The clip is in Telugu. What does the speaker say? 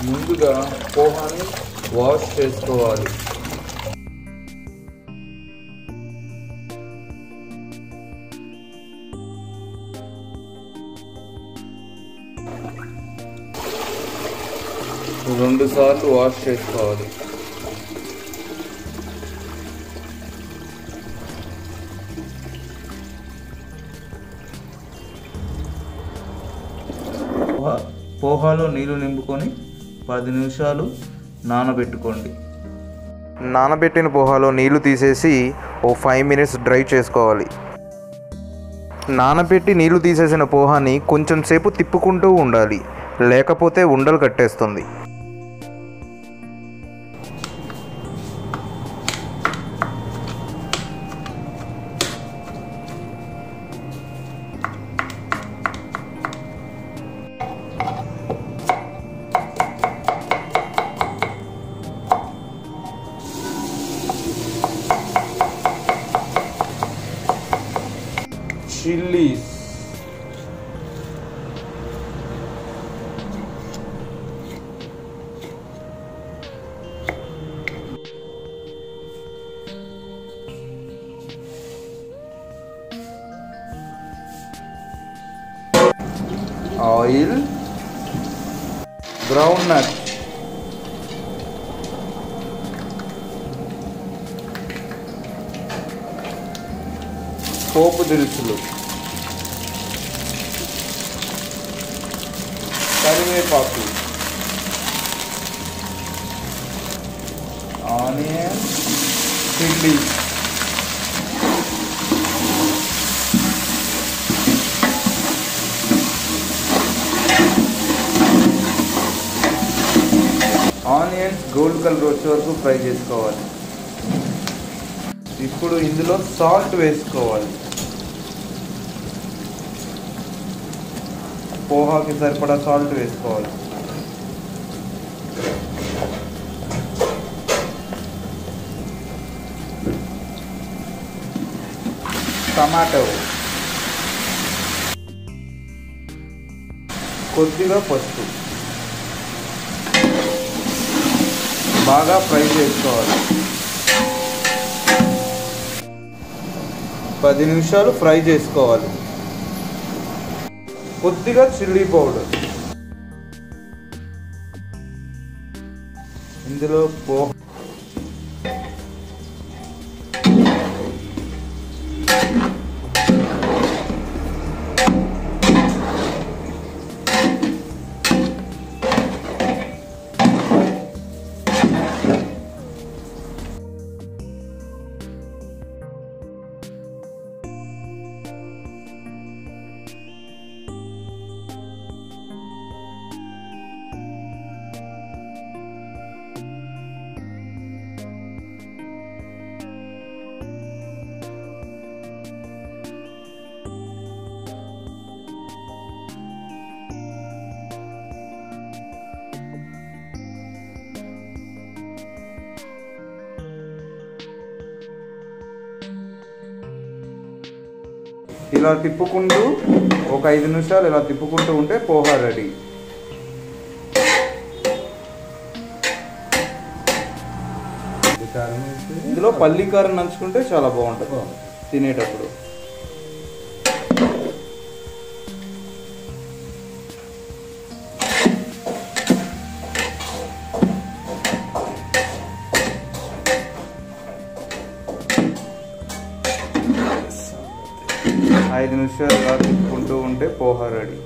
ముందుగా పోహాని వాష్ చేసుకోవాలి. రెండు సార్లు వాష్ చేసుకోవాలి. పోహాలో నీళ్లు నింపుకొని 10 నిమిషాలు నానబెట్టుకోండి. నానబెట్టిన పోహాలో నీళ్లు తీసేసి ఓ 5 మినిట్స్ డ్రై చేసుకోవాలి. నానబెట్టి నీళ్లు తీసేసిన పోహాని కొంచెం సేపు తిప్పుకుంటూ ఉండాలి, లేకపోతే ఉండలు కట్టేస్తుంది. చిల్లీస్, ఆయిల్, గ్రౌండ్ నట్, పోపు దినుసులు, కరివేపాకు, onion, chilli, onions gold colour వచ్చే వరకు ఫ్రై చేసుకోవాలి. ఇప్పుడు ఇందులో సాల్ట్ వేసుకోవాలి. పోహాకి సరిపడా సాల్ట్ వేసుకోవాలి. టమాటో, కొద్దిగా పసుపు, బాగా ఫ్రై చేసుకోవాలి. 10 నిమిషాలు ఫ్రై చేసుకోవాలి. కొద్దిగా చిల్లీ పౌడర్, ఇందులో పోహా, ఇలా తిప్పుకుంటూ ఒక 5 నిమిషాలు ఇలా తిప్పుకుంటూ ఉంటే పోహా రెడీ. ఇందులో పల్లికారం నంచుకుంటే చాలా బాగుంటుంది తినేటప్పుడు. ఐదు నిమిషాలు ఇలా తిప్పుకుంటూ ఉంటే పోహా రెడీ.